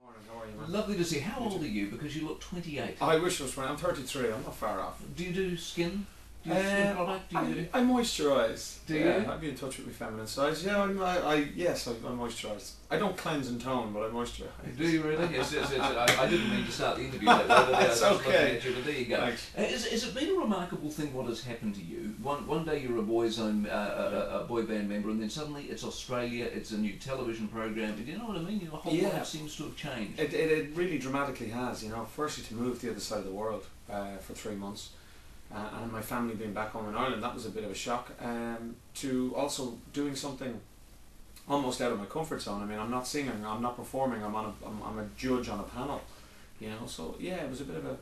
Morning, how are you, man? Lovely to see. How old are you? Because you look 28. I wish I was 20. I'm 33. I'm not far off. Do you do skin? Do you do skin product? Do you do? I moisturise. Do you? I'd be in touch with my feminine sides. Yeah, yes, I moisturise. I don't cleanse and tone, but I moisturise. Do you really? I didn't mean to start the interview that way. That's okay. At you, but there you go. Has it been a remarkable thing what has happened to you? One day you're a boy's own a boy band member, and then suddenly it's Australia. It's a new television program. Do you know what I mean? Your whole life seems to have changed. It really dramatically has. You know, firstly to move to the other side of the world for 3 months. And my family being back home in Ireland, that was a bit of a shock. To also doing something almost out of my comfort zone. I mean, I'm not singing, I'm not performing, I'm a judge on a panel, you know. So yeah, it was a bit of a,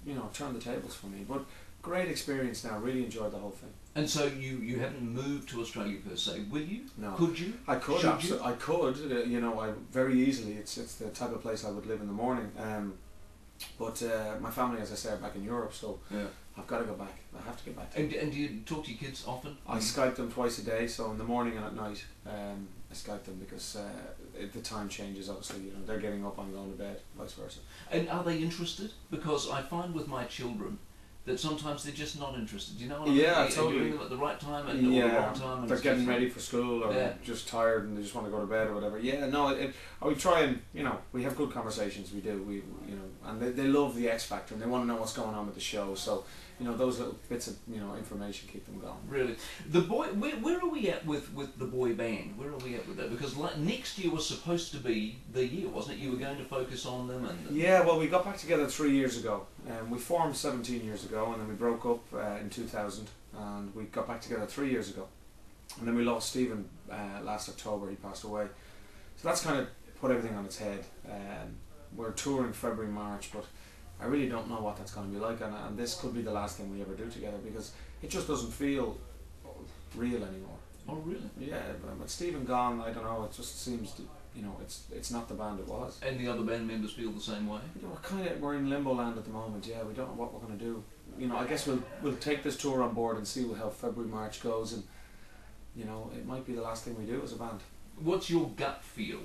you know, turn the tables for me. But great experience now. Really enjoyed the whole thing. And so you haven't moved to Australia per se, will you? No. Could you? I could. Should you? I could. You know, I very easily. It's the type of place I would live in the morning. But my family, as I say, are back in Europe, so yeah. I've got to go back. I have to get back. And do you talk to your kids often? I Skype them twice a day, so in the morning and at night. I Skype them because the time changes. Obviously, you know, they're getting up, I'm going to bed, vice versa. And are they interested? Because I find with my children that sometimes they're just not interested. You know what I mean? Yeah, You're totally. doing them at the right time and or the wrong time. And they're getting ready for school or just tired and they just want to go to bed or whatever. Yeah, no, we try and, you know, we have good conversations. We do, you know, and they love the X Factor and they want to know what's going on with the show. So, you know, those little bits of, you know, information keep them going. Really, the boy. Where are we at with the boy band? Where are we at with that? Because like next year was supposed to be the year, wasn't it? You were going to focus on them and. Yeah, well, we got back together 3 years ago. We formed 17 years ago, and then we broke up in 2000, and we got back together 3 years ago, and then we lost Stephen last October. He passed away, so that's kind of put everything on its head. We're touring February, March, but I really don't know what that's going to be like, and this could be the last thing we ever do together because it just doesn't feel real anymore. Oh, really? Yeah, but Stephen gone, I don't know. It just seems to, you know, it's not the band it was. And the other band members feel the same way. You know, we're in limbo land at the moment. Yeah, we don't know what we're going to do. You know, I guess we'll take this tour on board and see how February, March goes, and you know, it might be the last thing we do as a band. What's your gut feel?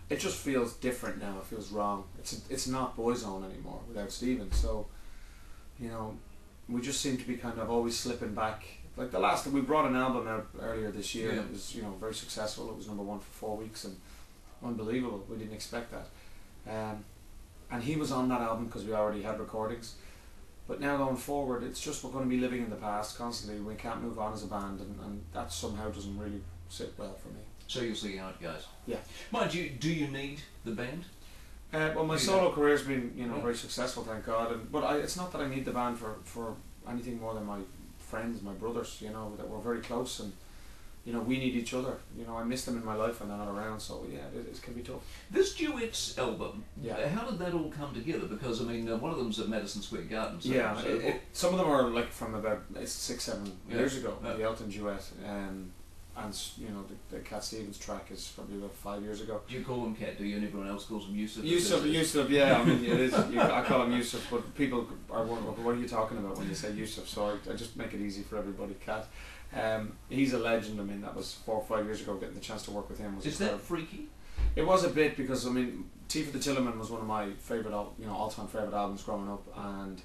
It just feels different now. It feels wrong. It's not Boyzone anymore without Stephen. So, you know, we just seem to be kind of always slipping back. Like the last, we brought an album out earlier this year. Yeah. And it was, you know, very successful. It was #1 for 4 weeks and unbelievable. We didn't expect that. And he was on that album because we already had recordings. But now going forward, it's just we're going to be living in the past constantly. We can't move on as a band, and that somehow doesn't really sit well for me. So you'll see how it goes. Yeah. Mind you, do you need the band? Well, my solo career's been, you know, very successful, thank God. But it's not that I need the band for anything more than my friends, my brothers. You know, that we're very close, and you know, we need each other. You know, I miss them in my life when they're not around. So yeah, it can be tough. This duets album, yeah. How did that all come together? Because I mean, one of them's at Madison Square Garden. So, yeah, so some of them are like from about 6-7 years ago. The Elton duet. And you know, the Cat Stevens track is probably about 5 years ago. Do you call him Cat? Do you? And everyone else calls him Yusuf? Yusuf, yeah. I mean, it is. I call him Yusuf, but people are wondering, what are you talking about when you say Yusuf? So I just make it easy for everybody. Cat. He's a legend. I mean, that was 4 or 5 years ago. Getting the chance to work with him was. Is that freaky? It was a bit because I mean, Tea for the Tillerman was one of my favorite, all-time favorite albums growing up, and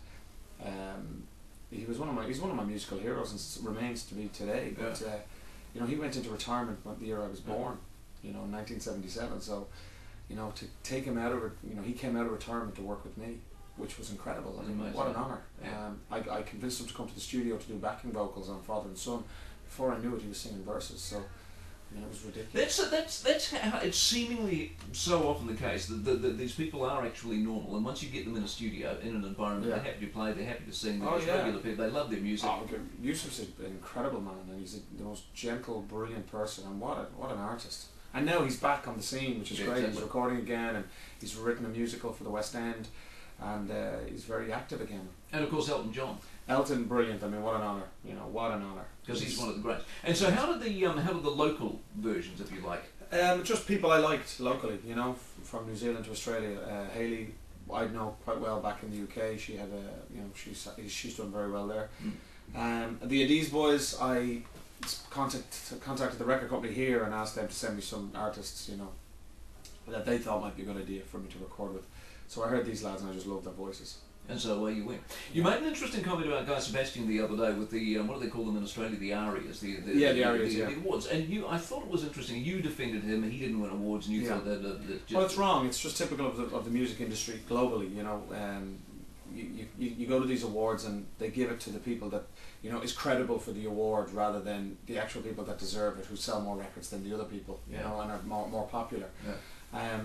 he's one of my musical heroes and remains to be today. But. You know, he went into retirement the year I was born, you know, in 1977. So, you know, to take him out of it, you know, he came out of retirement to work with me, which was incredible. I mean, what an honour. Yeah. I convinced him to come to the studio to do backing vocals on Father and Son. Before I knew it, he was singing verses. So, I mean, it was ridiculous. That's how it's seemingly so often the case that these people are actually normal, and once you get them in a studio, in an environment, they're happy to play, they're happy to sing, they're just regular people, they love their music. Oh, Yusuf's an incredible man, and he's the most gentle, brilliant person, and what an artist. And now he's back on the scene, which is great. Exactly. He's recording again, and he's written a musical for the West End, and he's very active again. And of course Elton John. Elton, brilliant. I mean, what an honour. You know, what an honour. Because he's one of the greats. And so, how did the local versions, if you like? Just people I liked locally. You know, from New Zealand to Australia. Hayley, I know quite well back in the UK. She had she's done very well there. The Adiz Boys, I contacted the record company here and asked them to send me some artists. You know, that they thought might be a good idea for me to record with. So I heard these lads and I just loved their voices. And so away you went. You made an interesting comment about Guy Sebastian the other day with the, what do they call them in Australia, the Arias, the Arias, the awards. And I thought it was interesting, you defended him, he didn't win awards, and you thought that just... Well, it's wrong, it's just typical of the music industry globally, you know. You go to these awards and they give it to the people that, you know, is credible for the award rather than the actual people that deserve it, who sell more records than the other people, you know, and are more popular. Yeah.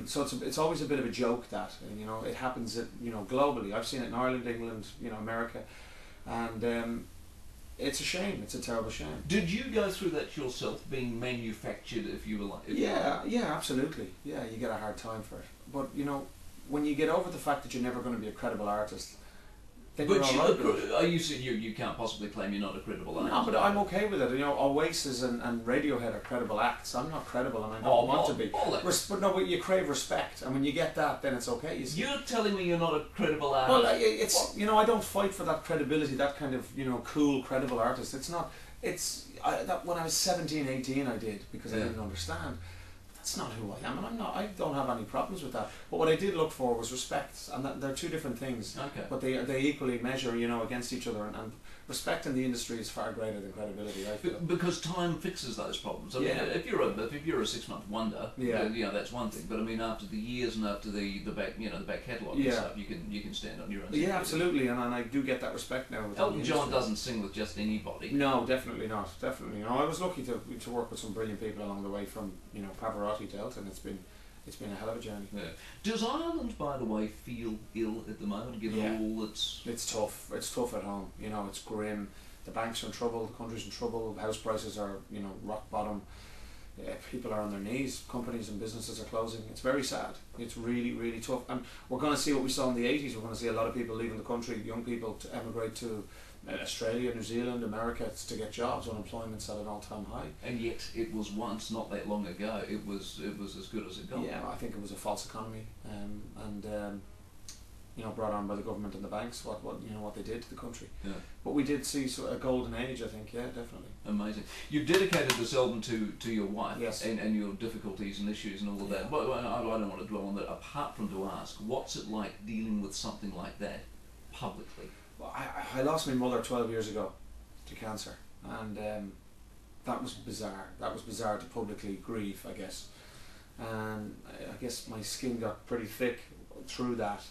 So it's always a bit of a joke that, you know, it happens you know, globally. I've seen it in Ireland, England, you know, America, and it's a shame. It's a terrible shame. Did you go through that yourself, being manufactured, if you were like? Yeah, absolutely. Yeah, you get a hard time for it. But you know, when you get over the fact that you're never going to be a credible artist, then you're all right. You can't possibly claim you're not a credible artist. No, but I'm okay with it. You know, Oasis and Radiohead are credible acts. I'm not credible, and I don't want to be. But you crave respect, and when you get that, then it's okay. You're telling me you're not a credible artist. Well, it's you know, I don't fight for that credibility, that kind of, you know, cool, credible artist. It's not. That when I was 17, 18, I did because I didn't understand. That's not who I am, and I don't have any problems with that. But what I did look for was respect, and they're two different things. Okay. But they equally measure, you know, against each other, and respect in the industry is far greater than credibility, I feel. Because time fixes those problems. I mean, if you're a 6-month wonder, you know, that's one thing. But I mean, after the years and after the back catalogue and stuff, you can stand on your own. Yeah, absolutely, and I do get that respect now. Elton John doesn't sing with just anybody. No, definitely not. Definitely, you know, I was lucky to work with some brilliant people along the way, from, you know, Pavarotti to Elton. It's been a hell of a journey. Yeah. Does Ireland, by the way, feel ill at the moment, given all its... It's tough. It's tough at home. You know, it's grim. The banks are in trouble. The country's in trouble. House prices are, you know, rock bottom. People are on their knees. Companies and businesses are closing. It's very sad. It's really, really tough. And we're going to see what we saw in the 80s. We're going to see a lot of people leaving the country, young people, to emigrate to Australia, New Zealand, America, to get jobs. Unemployment's at an all-time high. And yet it was once, not that long ago, it was as good as it got. Yeah, I think it was a false economy, you know, brought on by the government and the banks. What they did to the country. Yeah. But we did see a golden age, I think. Yeah, definitely. Amazing. You've dedicated this album to your wife. Yes. And your difficulties and issues and all of that. But I don't want to dwell on that. Apart from to ask, what's it like dealing with something like that publicly? Well, I lost my mother 12 years ago to cancer, and that was bizarre. That was bizarre to publicly grieve, I guess. And I guess my skin got pretty thick through that.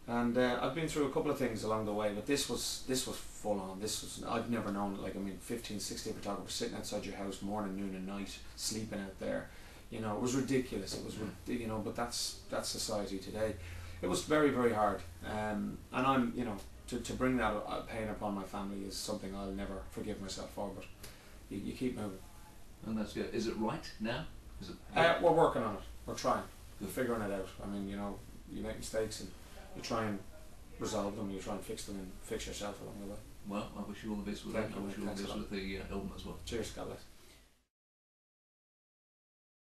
And I've been through a couple of things along the way, but this was full on. I've never known it. Like, I mean, 15, 16 photographers sitting outside your house morning, noon and night, sleeping out there. You know, it was ridiculous. It was, you know, but that's society today. It was very, very hard. And I'm, you know, to bring that pain upon my family is something I'll never forgive myself for, but you keep moving. And that's good. Is it right now? Is it? We're working on it. We're trying. We're figuring it out. I mean, you know, you make mistakes and you try and resolve them, you try and fix them and fix yourself along the way. Well, I wish you all the best with that. I wish you all the best with the album as well. Cheers, God bless.